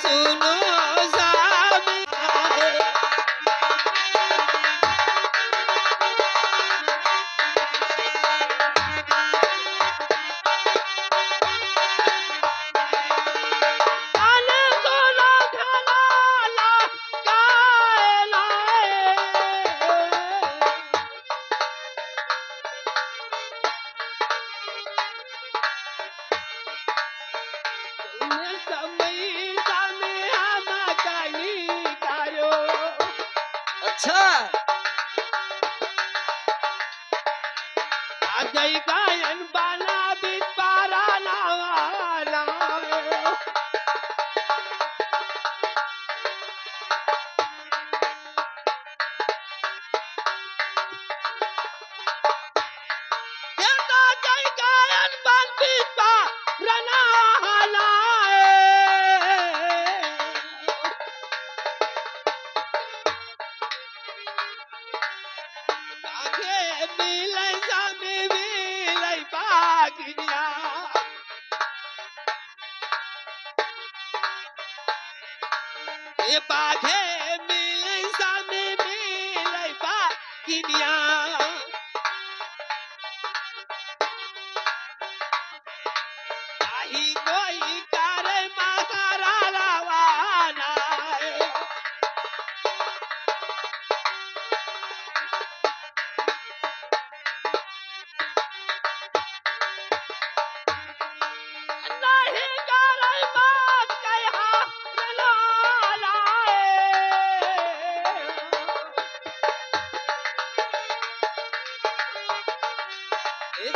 सुनो स्वामी अच्छा जय गायन बाला बिपारा नावाला जय गायन बाल बिपारा नावाला मिलै सामी मिलै बागिया ए बाघे मिलै सामी मिलै बागिया नाही कोई करे महारा लावाना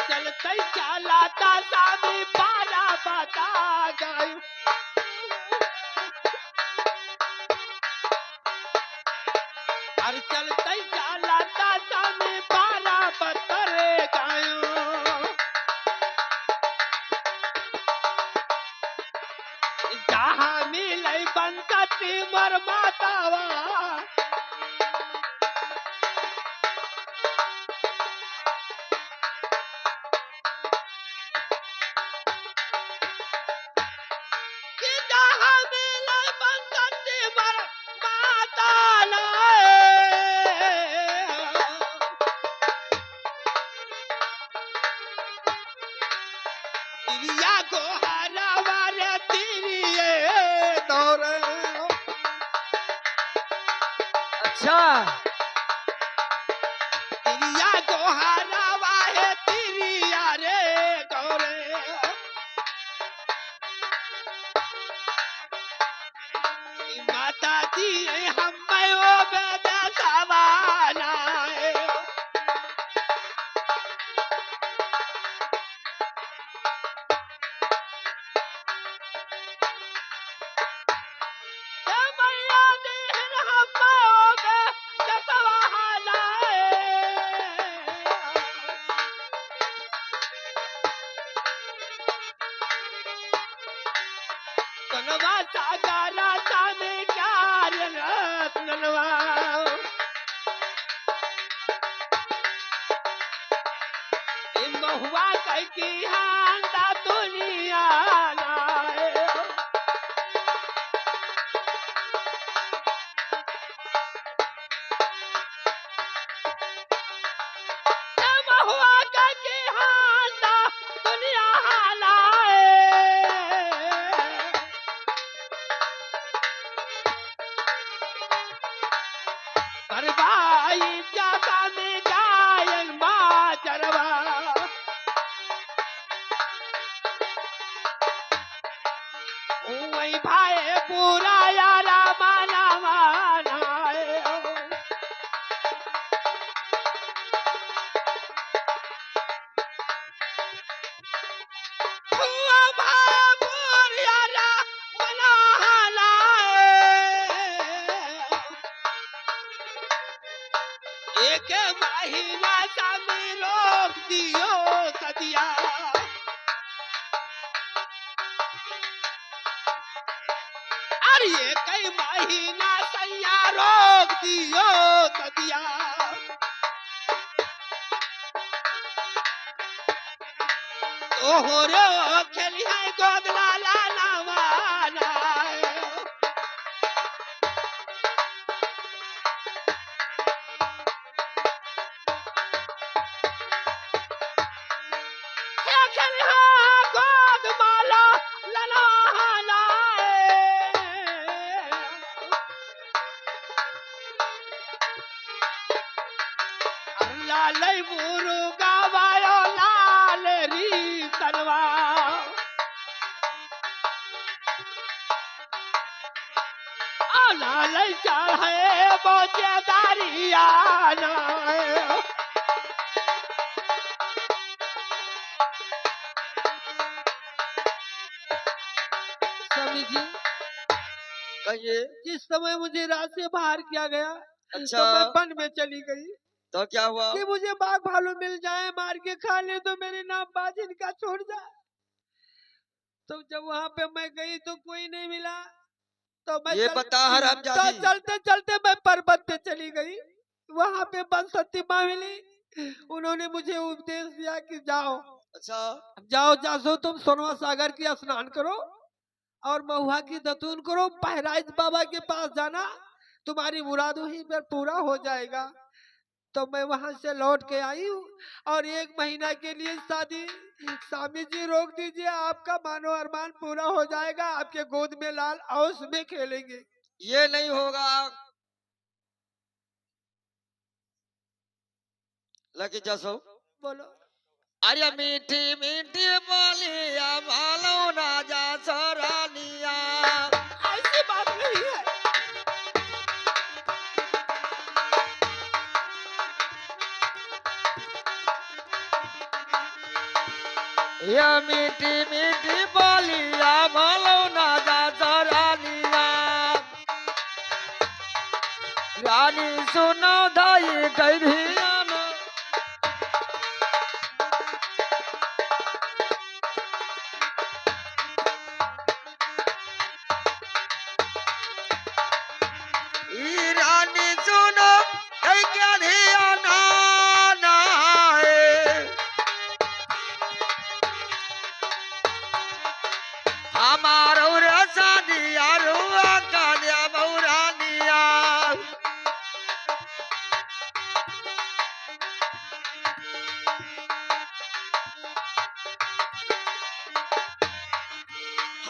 चलते चलाता सामी पारा बता गयो हर चलते चलाता सामी पारा बतर गयो जहाँ मिले बंसती मर मातावा तिरिया को हरावा रे तिरिये दौरे अच्छा तिरिया को हरावा है तिरिया रे गौरे माता दिए हमें वो बेदा सवाना नवा सागारा सामे चार रत्नवा महुआ कई की हांदा दुनिया लाए महुआ कई की हांदा दुनिया लाए करवाई जाता में गायन माजरवा वही भाई पूरा यारा माना माना एक महीना सामी रोक दियो सदिया अरे एक महीना सैया रोक दियो सदिया तो हो रो खेली है गोदला लाना वाला आना ले चढ़े बोझदारिया नाय। स्वामी जी कहिए। जिस समय मुझे रात से बाहर किया गया अच्छा, तो मैं वन में चली गई तो क्या हुआ? कि मुझे बाघ भालू मिल जाए मार के खा ले तो मेरे नाम बाजिन का छोड़ जाए। तो जब वहां पे मैं गई तो कोई नहीं मिला तो मैं ये बता हराम तो जादी। चलते चलते मैं पर्वत पे चली गई। वहां पे बंसती माँ मिली, उन्होंने मुझे उपदेश दिया कि जाओ अच्छा, जाओ जासो तुम सोनवा सागर की स्नान करो और महुआ की दतून करो, बहराइच बाबा के पास जाना, तुम्हारी मुराद वहीं पर पूरा हो जाएगा। तो मैं वहां से लौट के आई हूँ और 1 महीना के लिए शादी। स्वामी जी रोक दीजिए, आपका मानो अरमान पूरा हो जाएगा, आपके गोद में लाल औस में खेलेंगे। ये नहीं होगा। लगी जसो बोलो अरे मीठी मीठी बोलिया मालो ना जा सरानिया। ऐसी बात नहीं है। ये मीठी मीठी बोलिया मालो ना जा सरानिया। रानी सुनो दाई गैरिया ना। ई रानी सुनो ऐ क्या धियाना ना है। हमारो रसा दिया रुआ कालिया मौरानिया।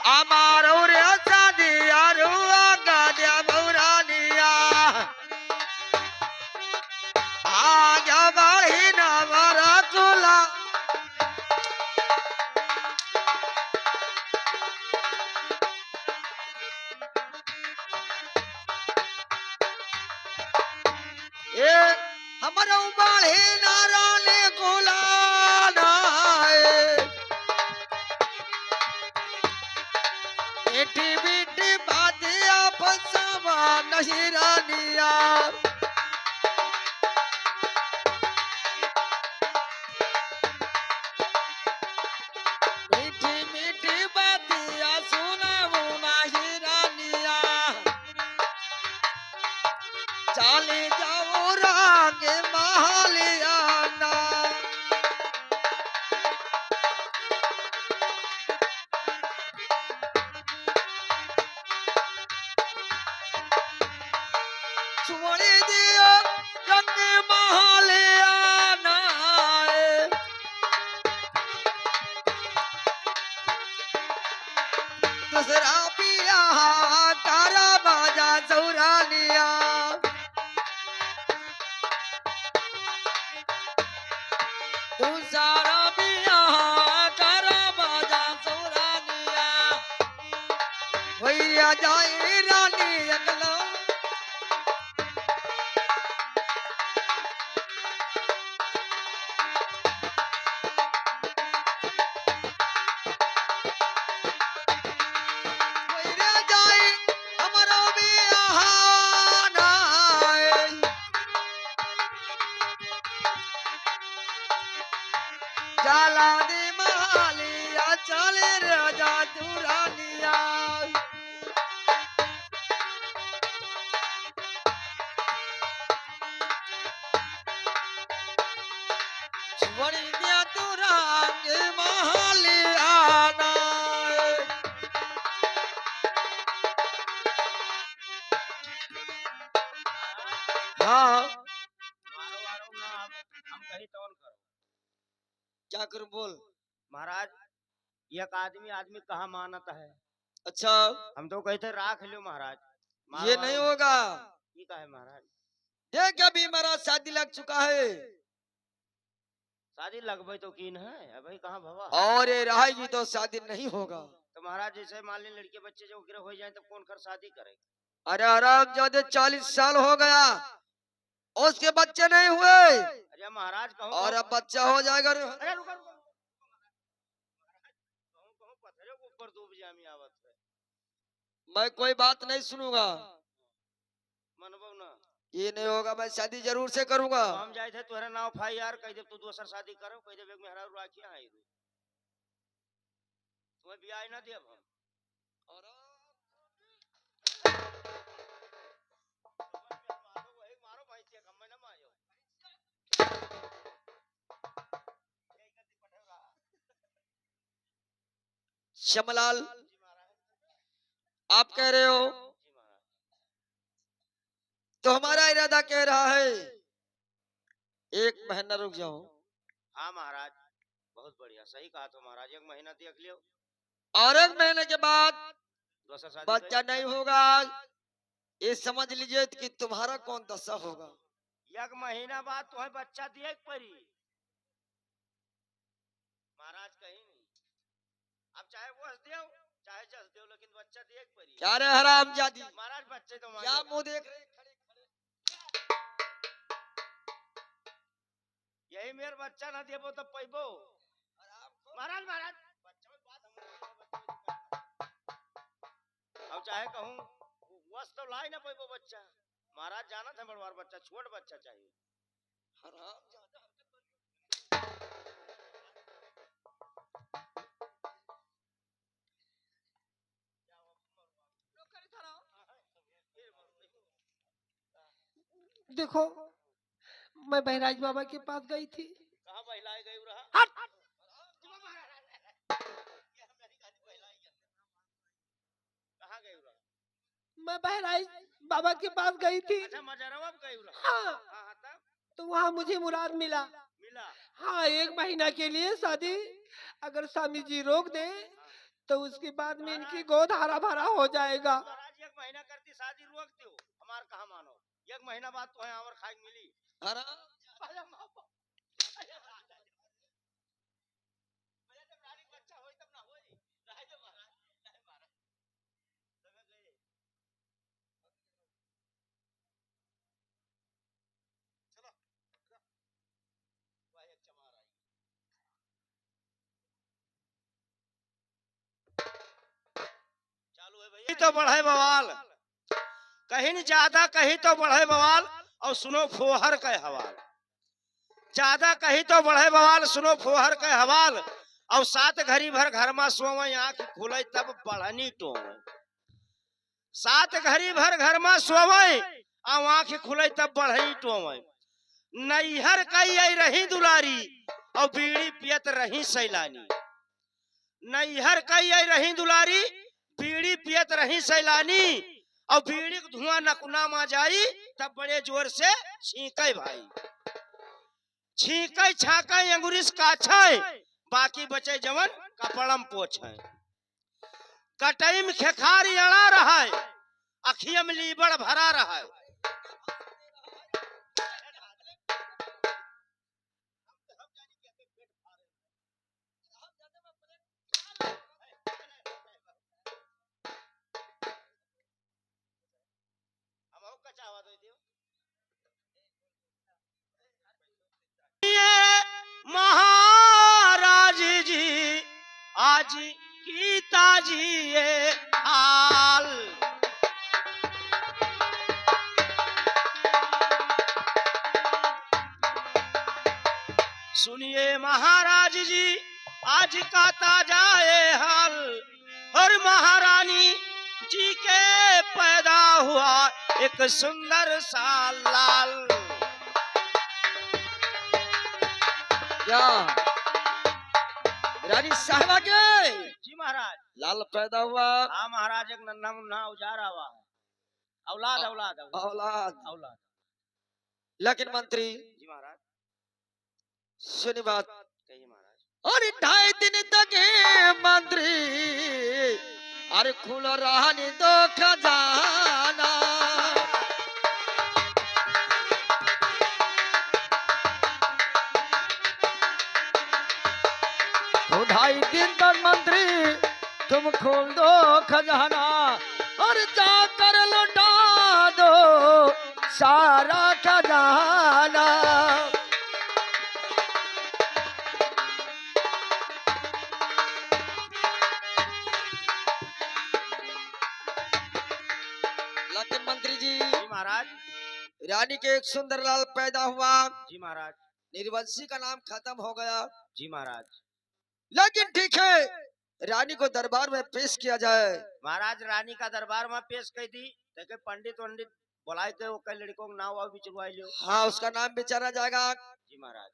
हमारो रसा दिया रुआ कालिया मौरानिया। आज बढ़ी न मरा तुला। ए हमारा बढ़ी न रानी गुलाना है। मीठी मीठी बातिया फंसावा नहीं रानिया। मीठी मीठी बातिया सुनावो नहीं रानिया। चाले जाओ रागे महालिया ना। छोड़ी दिया रंग महालिया ना। दूसरा पिया तारा बाजा सौरानिया। दूसरा पिया तारा बाजा सौरानिया। भैया जाए रानी अगला। भैया जाए हमारा बियाह ना है। जाला दे महालिया चले राजा दुरानिया। छोड़ दिया तू रंग महालिया ना। हाँ मारो वारो ना हम कहीं तौल करो। क्या करूं बोल। महाराज एक आदमी आदमी कहाँ मानता है। अच्छा, हम तो कहते राख लो महाराज। मारो ये वारो नहीं होगा। ये का है महाराज। देख अभी मेरा शादी लग चुका है शादी लगभग तो कीन है अभी कहाँ भवा। और ये रहेगी तो शादी नहीं होगा। तो महाराज जैसे मान ली लड़के बच्चे जो गिरे हो जाए तो कौन कर शादी करे। अरे हराम जादे 40 साल हो गया, उसके बच्चे नहीं हुए अरे महाराज कहूँ और अब बच्चा हो जाएगा। रे अरे रुका रुका कहूँ कहूँ पत्थरे के ऊपर डूब जामी आवत है मैं कोई बात नहीं सुनूंगा, मनबो ना ये नहीं होगा, मैं शादी जरूर से करूंगा। तो हम जाए थे तोहरा नाव फाई यार कह दे तू दूसर शादी करो कह दे में हरा राखिया है तुम्हें ब्याह ना दे हम वही मारो भाई से कम ना मायो श्यामलाल, जी महाराज आप कह रहे हो जी महाराज तो हमारा इरादा कह रहा है 1 महीना रुक जाओ। हाँ महाराज बहुत बढ़िया सही कहा तो महाराज 1 महीना देख लियो और 1 महीने के बाद दूसरा शादी बच्चा नहीं होगा, ये समझ लीजिए कि तुम्हारा कौन दशा होगा। 1 महीना बाद तुम्हें बच्चा दिए परी महाराज कहीं नहीं अब चाहे वो हंस देव चाहे जस देव लेकिन बच्चा दिए परी क्या रे हराम जादी, महाराज बच्चे तो क्या मांगे मुंह देख रहे खड़े खड़े? यही मेरे बच्चा ना देबो तो पैबो महाराज महाराज बच्चा में बात हम अब चाहे कहूँ वस तो लाई ना पैबो बच्चा महाराज जाना था बड़वार बच्चा छोट बच्चा चाहिए हराम जादा। देखो मैं बहराज बाबा के पास गई थी। कहाँ बहलाए गई रहा हट! कहाँ गई रहा मैं बहराज बाबा के पास गई थी। अच्छा मजरवा गई रहा हाँ, हाँ तब तो वहाँ मुझे मुराद मिला। मिला हाँ, 1 महीना के लिए शादी अगर स्वामी जी रोक दे तो उसके बाद में इनकी गोद हरा भरा हो जाएगा। महाराज 1 महीना करती शादी रोक दो हमार कहा मानो 1 महीना बाद तो है आवर खाई मिली हराम बच्चा होई तब ना होई रहे दे महाराज रहे महाराज लगे गए चलो वह एक चमार आई चालू है भैया तो बढ़े बवाल कहीं नहीं ज्यादा कहीं तो बढ़े बवाल और सुनो फोहर के हवाल ज्यादा कहीं तो बढ़े बवाल सुनो फोहर के हवाल और 7 घड़ी भर घर में सोवे आंख खुले तब बढ़नी टोवे 7 घड़ी भर घर में सोवे और आंख खुले तब बढ़नी टोवे नैहर कई आई रही दुलारी और बीड़ी पियत रही सैलानी नैहर कई आई रही दुलारी बीड़ी पियत रही सैलानी और बीड़ी का धुआं नकुना मा जाई तब बड़े जोर से छींके भाई छींके छाके अंगुरिस काछे बाकी बचे जवन कपड़म पोछे कटई में खेखार अड़ा रहा है अखियम लीबड़ भरा रहा है महाराज जी आज की ताजी ये हाल सुनिए महाराज जी आज का ताजा ये हाल और महारानी जी के पैदा हुआ एक सुंदर सा लाल क्या रानी साहबा के जी महाराज लाल पैदा हुआ, हाँ महाराज एक नन्हा मुन्ना उजारा हुआ है औलाद औलाद औलाद औलाद। औलाद लेकिन मंत्री जी महाराज सुनी बात, कहिए महाराज और 2.5 दिन तक है मंत्री अरे खुल रहा नहीं दो खजाना तो 2.5 दिन तक मंत्री तुम खोल दो खजाना और जाकर लौटा सारा खजाना। लेकिन मंत्री जी, जी महाराज। रानी के एक सुंदर लाल पैदा हुआ, जी महाराज। निर्वंशी का नाम खत्म हो गया। जी महाराज। लेकिन ठीक है, रानी को दरबार में पेश किया जाए। महाराज रानी का दरबार में पेश कर दी, देखे पंडित वंडित बुलाए थे, वो कई लड़कों का नाम बिचवाई लियो। हाँ, उसका नाम विचारा जाएगा जी महाराज।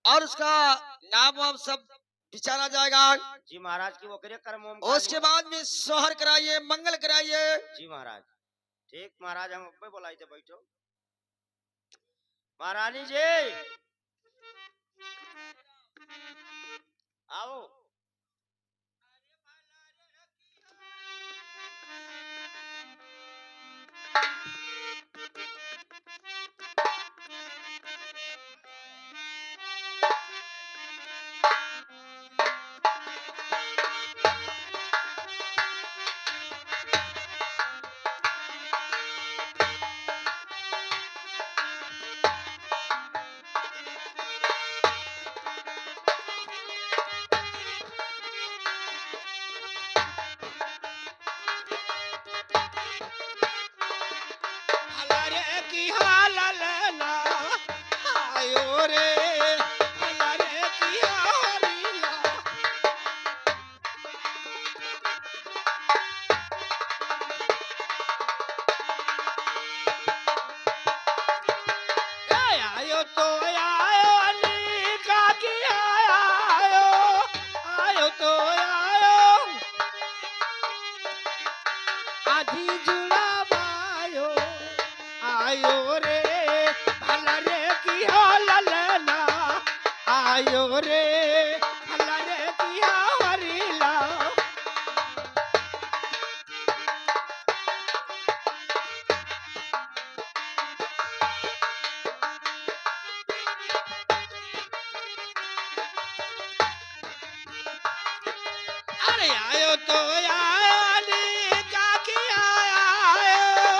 और उसका नाम वाम सब विचारा जाएगा। जी महाराज की वो करे कर्म ओम उसके बाद में सोहर कराइए, मंगल कराइए। जी महाराज। ठीक महाराज, हम अब्बे बुलाए थे, बैठो। महारानी जी आओ। आयो रे भला रे किया हरीला। अरे आयो तो आयो नी काकी आयो,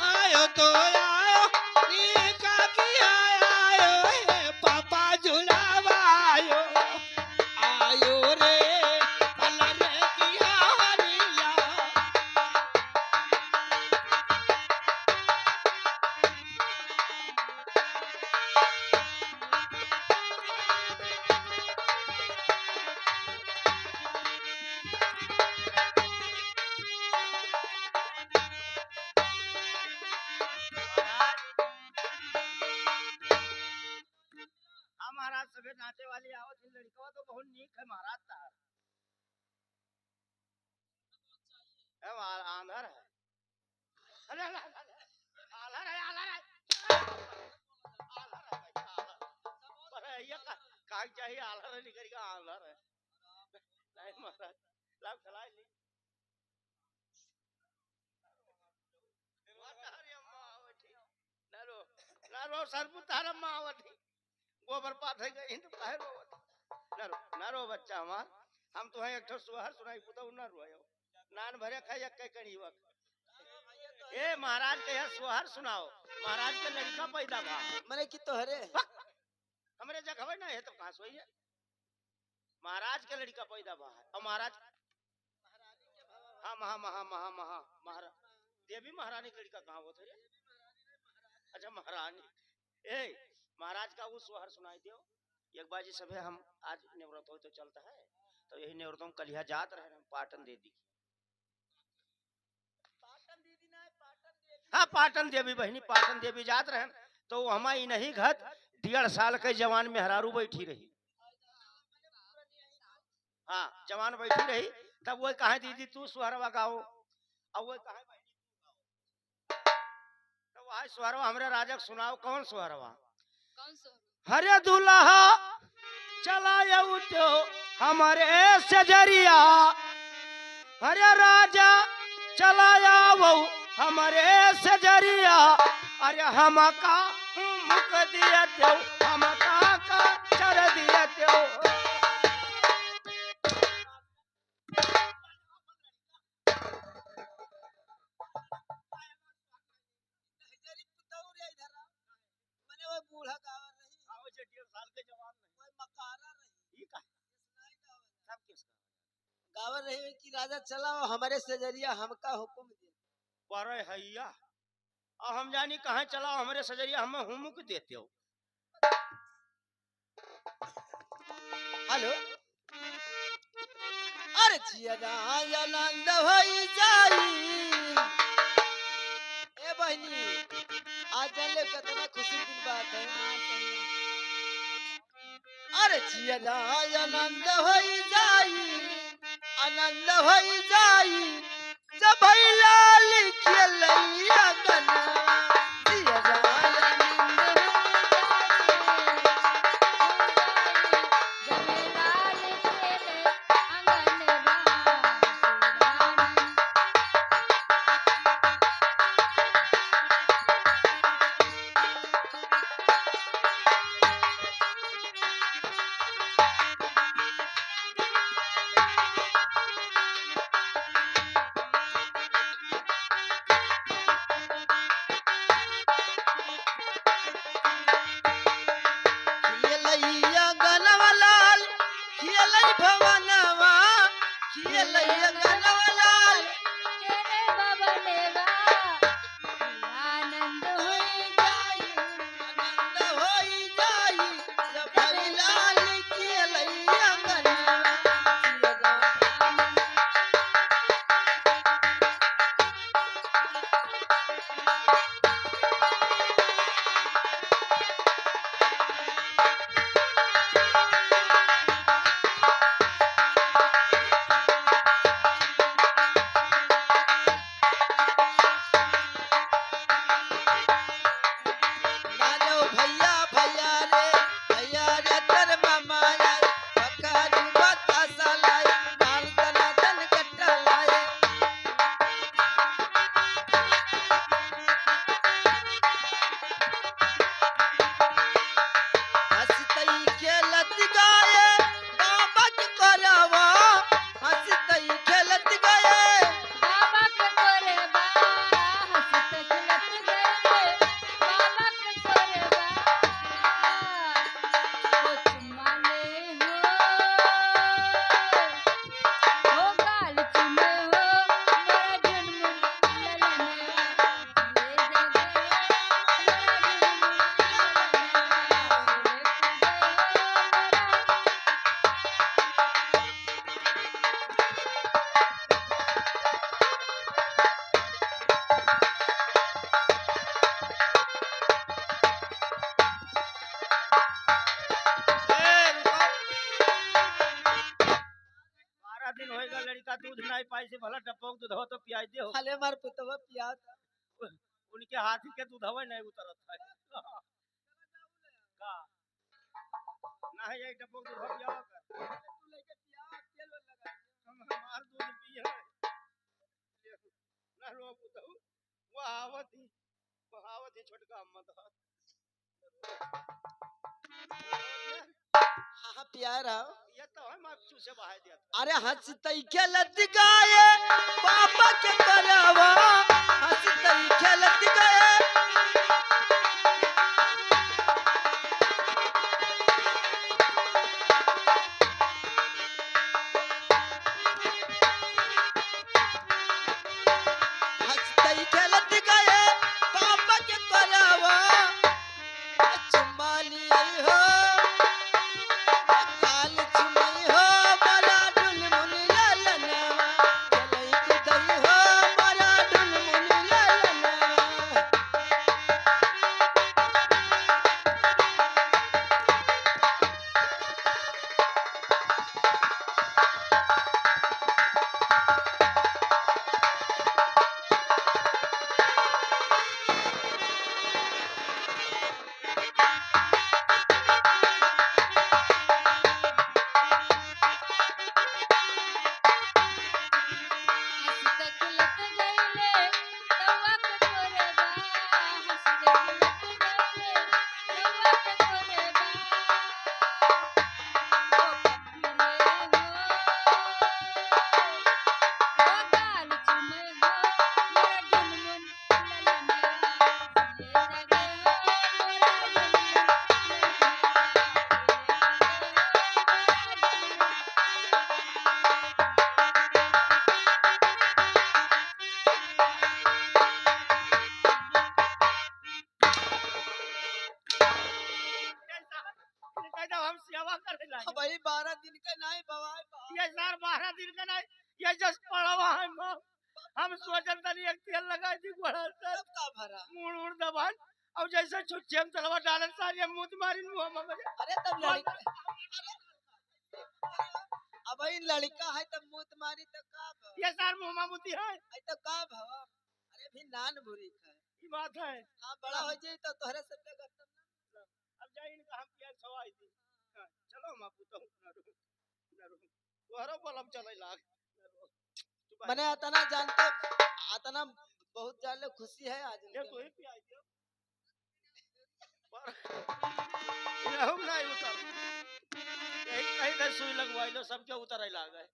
आयो तो आयो नी काकी आयो, हे पापा झुलावायो आयो रे भला रे किया हरीला। हाँ महाराज, सभी नाचे वाली आओ थी, लड़का तो बहुत नीक है महाराज। तार आंधर है। अरे आंधर है, आंधर है, आंधर है भैया, आंधर। पर ये का चाहिए, आंधर निकल गया, आंधर है। नहीं महाराज, लाभ चलाए ली। नारो सरपु तारम आवती गोबर पात है गई तो काहे रोवत। नारो बच्चा हमार, हम तो है एक ठो सुहर सुनाई पुतो न रोयो, नान भरे खाई एक कणी वक्त। ए महाराज के यहाँ सुहर सुनाओ, महाराज के लड़का पैदा भा। मैंने की तो हरे हमरे जगह ना है तो कहां सोई है। महाराज के लड़का पैदा भा और महाराज हाँ महा महा महा महा महाराज देवी महारानी के लड़का कहाँ होते रे। अच्छा महारानी। ए महाराज का वो सुहर सुनाई दियो एक बाजी सभे। हम आज निवृत्त हो तो चलता है, तो यही निवृत्त हम कलिया जात रहे, हम पाटन दे दी। हाँ पाटन देवी बहनी, पाटन देवी जात रहे, तो हमारी नहीं घत 1.5 साल के जवान में हरारू बैठी रही। हाँ जवान बैठी रही, तब वो कहा दीदी तू सुहरवा गाओ, अब वो कहा तो वह सुहरवा हमरे राजक सुनाओ। कौन सुहरवा? हरे दुल्हा चला उठो हमारे सजरिया, हरे राजा चलाया वो हमारे सजरिया। अरे हम का मुख दिया त्यो, हम का चर दिया त्यो। राजा चलाओ हमारे सजरिया हमका हुक्म दे। पर हैया और हम जानी कहाँ चला हमारे सजरिया हमें हुमुक देते हो। हेलो अरे जिया आनंद होई जाई ए बहनी आज जान ले कितना खुशी दिन बात है। अरे जिया आनंद होई जाई आनंद होई जाई जब लाल खेलैया गना जिया आनंद खेलैया गनवा लाल खेलै भवनवा खेलैया गनवा लाल तेरे बबनेवा आनंद होई जाई आनंद होई जाई जब लाल खेलैया गनवा नानो भैया भैया रे तर मामा आए पकाड़ी बतासा लाए नाल तना तन कट्टा लाए हंसतई खेलत गाए बाबा के करवा हंसतई खेलत गाए बाबा के कोरेबा हंसत खिलत गए बाबा के कोरेबा कुछ माने हो गाल चुमे हो मेरा जन्म ललने ये जगह मेरा ए, रुको। 12 दिन होएगा लड़का दूध नहीं पाई से भला डब्बा दूध हो तो पियाई दे हो। हले मार पुतवा पिया उनके हाथी के दूध हवे नहीं उतरत है का ना है ये डब्बा दूध हो पिया कर तू लेके पिया तेल लगा हम हमार दूध पिए ना लो बुतऊ वो आवत ही छोटका मत हाँ पिया रहा ये तो है मार चूसे बहा दिया था। अरे हंसतई खेलत गाए बाबा के करवा हंसतई खेलत गाए हंसतई खेलत गाए बाबा के करवा चुमाली हो काल चुमई हो बड़ा डुल मुन ललनवा हम सोचल तनी एक तेल लगा दी घोड़ा सर तब का भरा मुड़ उड़ दबान और जैसे छुच्छे हम चलवा डालन सारी हम मुंह मारी मुंह में अरे तब लड़का अब इन लड़का है तब मुंह मारी तो का भ ये सार मुंह मुती है आई तो का भ अरे भी नान भूरी है ये बात है हां बड़ा हो जाई तो तोहरे से पे करता अब जाए इनका हम क्या सवाई थी हाँ, चलो हम आपको तो ना रो तोहरा बलम चले लाग मने अतना जानते अतना बहुत जान ले खुशी है आज ये उनके तो ही पिया दियो पर ये हम नहीं उतर कहीं कहीं से सुई लगवाई लो सबके उतर ही लाग है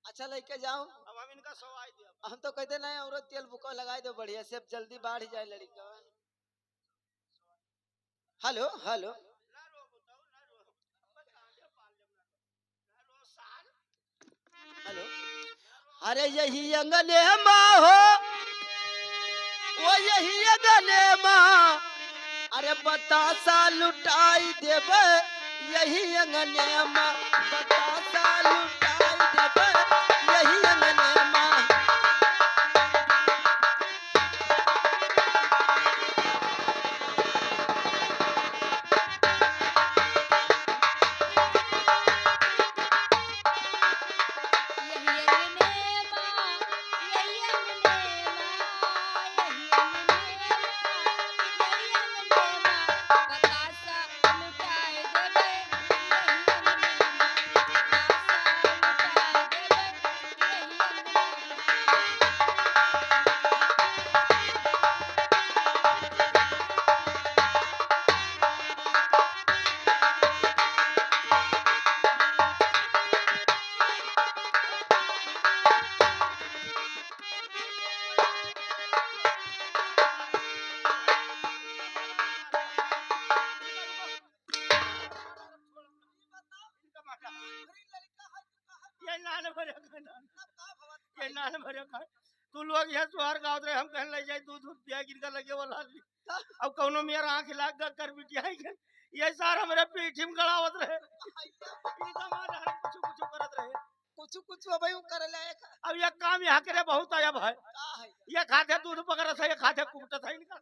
अच्छा लेके जाऊं अब हम इनका सवाई दिया हम तो कहते नहीं और तेल बुको लगाई दो बढ़िया से अब जल्दी बाढ़ जाए लड़का हेलो हेलो ना रो बताओ ना रो बता दे पाल ले ना रो साल हेलो अरे यही अंगने माँ हो वो यही अंगने माँ अरे बतासा लुटाई देबे यही अंगने माँ बतासा लुटाई देबे यही अंगने माँ यही अंगने माँ यही अंगने माँ यही अंगने माँ बतासा लुटाए देबे यही अंगने माँ बतासा लुटाए देबे यही अंगने माँ ये नान भरे खाना ये नान भरे खा तू लोग यहाँ सुहार गाँव रहे हम कहने लग जाए दूध दूध पिया गिनका लगे वाला अब कौनो मेरा आँख लाग कर बिटिया ये सारा मेरे पीठी में गड़ावत रहे इनका मार हम कुछ कुछ करत रहे कुछ कुछ अब यूं कर ले अब ये काम यहाँ करे बहुत आया भाई का है ये खाते दूध पकड़त है ये खाते कुमटत है इनका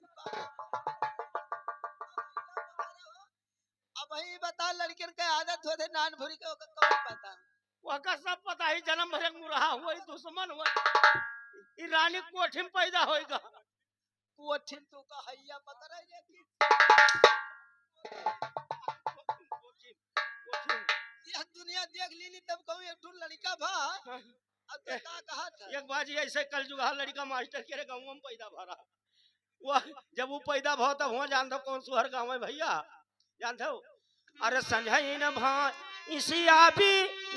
अब ही बता लड़कियन के आदत होते नान भूरी के ओकर कौन पता वका सब पता ही जन्म भरे मुरहा हुआ दुश्मन हुआ ई रानी कोठी में पैदा होएगा कोठिन तू का हैया पकड़ है कि यह दुनिया देख लीली तब कहूं एक ठुन लड़का भा अब तो का कहा था एक बाजी ऐसे कल जुगा लड़का मास्टर के गाँव में पैदा भरा वह जब वो पैदा भा तब वहाँ जानते हो कौन सुहर गाँव है भैया जानते हो अरे संजय न भाई इसी आबी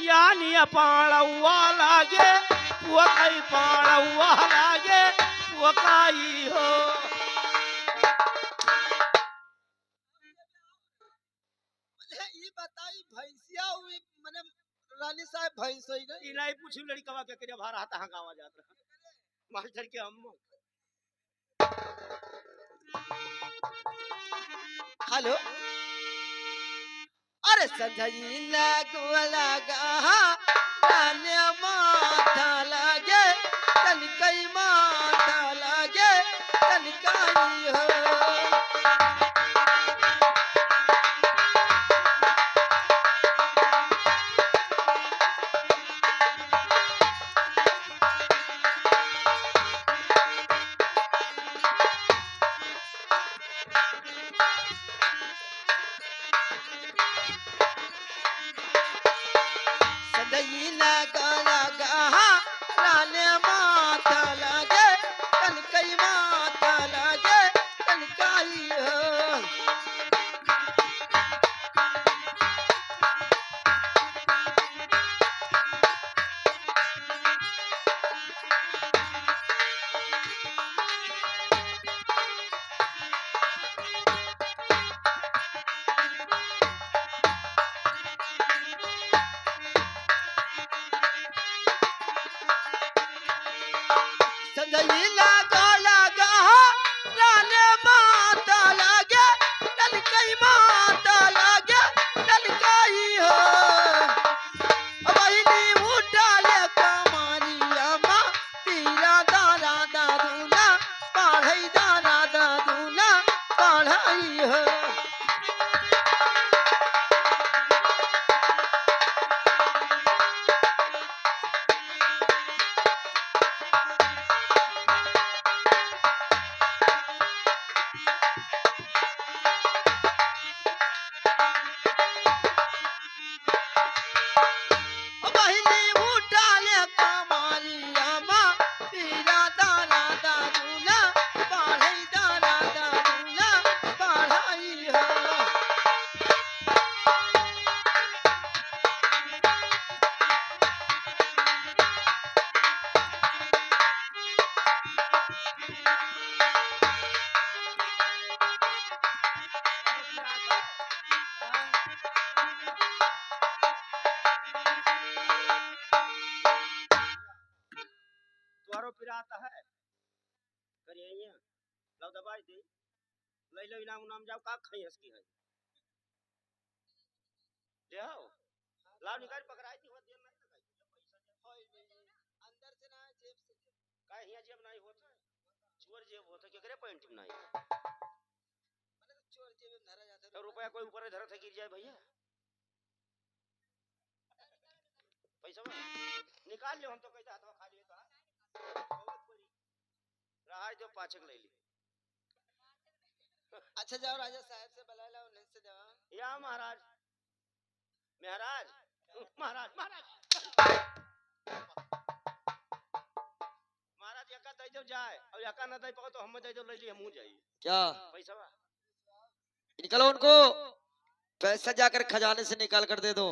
यानी पाड़वा लागे वो कई पाड़वा लागे वो काई हो ये बताई भैंसिया हुई माने रानी साहब भैंस होई गई इलाई पूछी लड़का के करे भा रहा था गाँव जात रहा मास्टर के अम्मा हेलो अरे संजई ना को लगा राने माथा लगे तनिकई माथा लगे तनिकाई हो सदई ना गाना गा राने तुहारो पिराता है करिए ये लो दबाई दे ले लो इनाम उनाम जाओ का खाई हंस की है ले आओ लाओ निकाल पकड़ाई थी हो देर नहीं लगाई पैसा अंदर से ना जेब से का हिया जेब नहीं होता है चोर जेब होता केकरे पॉइंट में नहीं मैंने तो चोर जेब में धरा जाता तो रुपया कोई ऊपर धर से गिर जाए भैया पैसा निकाल लो हम तो कहता हाथ खा लिए तो बहुत बड़ी रहा जो पाचक ले ली अच्छा जाओ राजा साहब से बुला लो उन्हें से दवा या महाराज महाराज महाराज महाराज महाराज यका दे दो जाए और यका ना दे पाओ तो हम दे दो ले ली हम जाई क्या पैसा निकलो उनको पैसा जाकर खजाने से निकाल कर दे दो